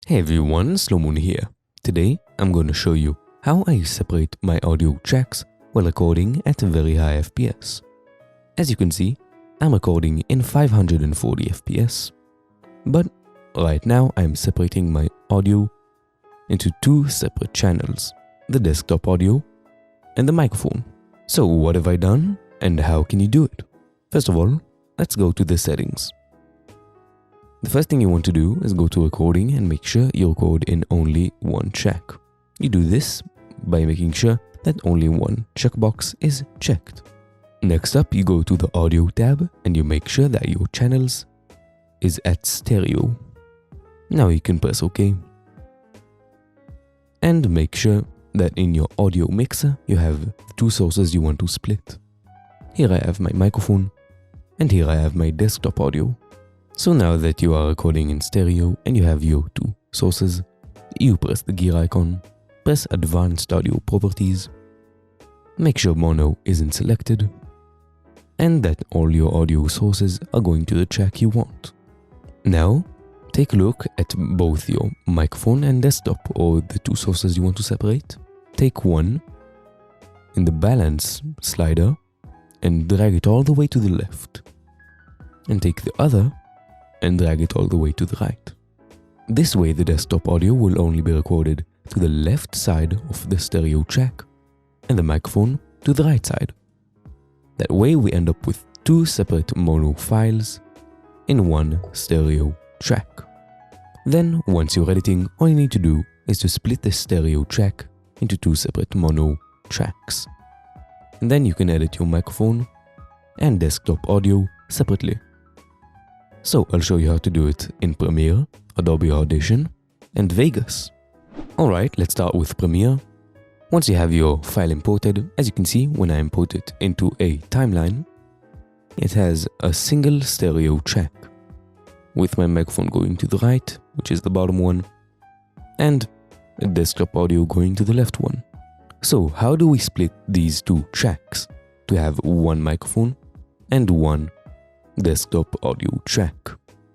Hey everyone, Slow here. Today I'm going to show you how I separate my audio tracks while recording at a very high FPS. As you can see, I'm recording in 540 FPS, but right now I'm separating my audio into two separate channels, the desktop audio and the microphone. So what have I done and how can you do it? First of all, let's go to the settings. The first thing you want to do is go to recording and make sure you record in only one track. You do this by making sure that only one checkbox is checked. Next up, you go to the audio tab and you make sure that your channels is at stereo. Now you can press OK. And make sure that in your audio mixer you have two sources you want to split. Here I have my microphone and here I have my desktop audio. So now that you are recording in stereo and you have your two sources, you press the gear icon, press Advanced Audio Properties, make sure mono isn't selected, and that all your audio sources are going to the track you want. Now, take a look at both your microphone and desktop or the two sources you want to separate. Take one in the balance slider and drag it all the way to the left, and take the other and drag it all the way to the right. This way the desktop audio will only be recorded to the left side of the stereo track and the microphone to the right side. That way we end up with two separate mono files in one stereo track. Then once you're editing, all you need to do is to split the stereo track into two separate mono tracks. And then you can edit your microphone and desktop audio separately. So I'll show you how to do it in Premiere, Adobe Audition, and Vegas. Alright, let's start with Premiere. Once you have your file imported, as you can see when I import it into a timeline, it has a single stereo track, with my microphone going to the right, which is the bottom one, and a desktop audio going to the left one. So how do we split these two tracks to have one microphone and one desktop audio track?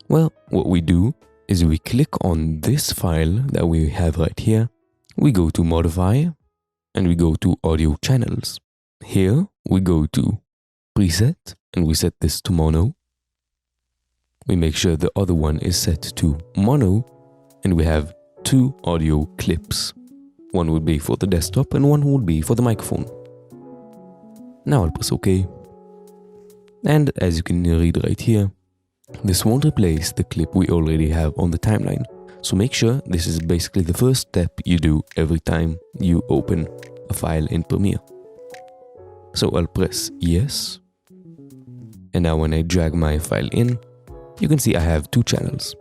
Well, what we do is we click on this file that we have right here, we go to Modify, and we go to Audio Channels. Here we go to Preset, and we set this to Mono. We make sure the other one is set to Mono, and we have two audio clips. One would be for the desktop and one would be for the microphone. Now I'll press OK. And as you can read right here, this won't replace the clip we already have on the timeline. So make sure this is basically the first step you do every time you open a file in Premiere. So I'll press yes. And now when I drag my file in, you can see I have two channels.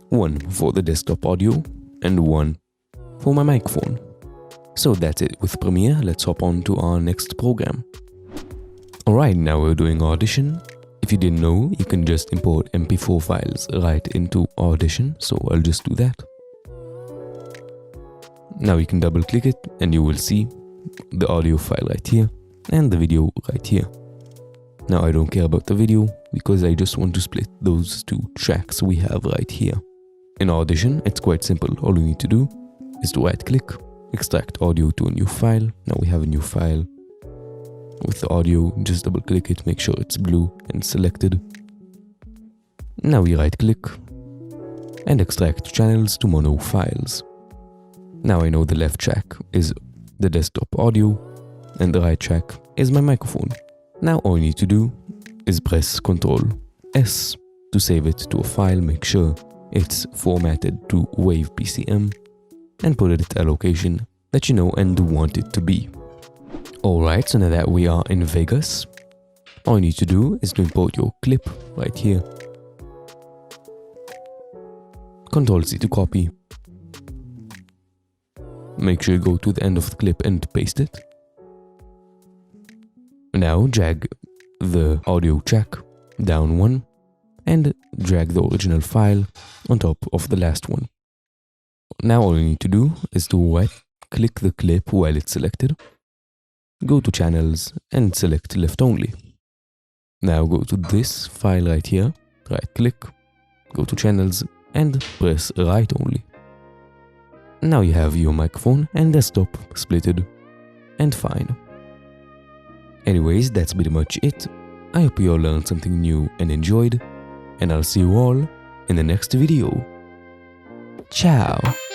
One for the desktop audio and one for my microphone. So that's it with Premiere. Let's hop on to our next program. Alright, now we're doing Audition. If you didn't know, you can just import MP4 files right into Audition, so I'll just do that. Now you can double click it and you will see the audio file right here and the video right here. Now I don't care about the video because I just want to split those two tracks we have right here. In Audition, it's quite simple. All you need to do is to right click, extract audio to a new file. Now we have a new file. With the audio, just double click it, make sure it's blue and selected. Now we right click and extract channels to mono files. Now I know the left track is the desktop audio and the right track is my microphone. Now all you need to do is press Ctrl S to save it to a file, make sure it's formatted to WavePCM and put it at a location that you know and want it to be. Alright, so now that we are in Vegas, all you need to do is to import your clip right here. Ctrl C to copy. Make sure you go to the end of the clip and paste it. Now drag the audio track down one and drag the original file on top of the last one. Now all you need to do is to right click the clip while it's selected. Go to Channels and select Left Only. Now go to this file right here, right click, go to Channels and press right only. Now you have your microphone and desktop splitted, and fine. Anyways, that's pretty much it. I hope you all learned something new and enjoyed, and I'll see you all in the next video. Ciao!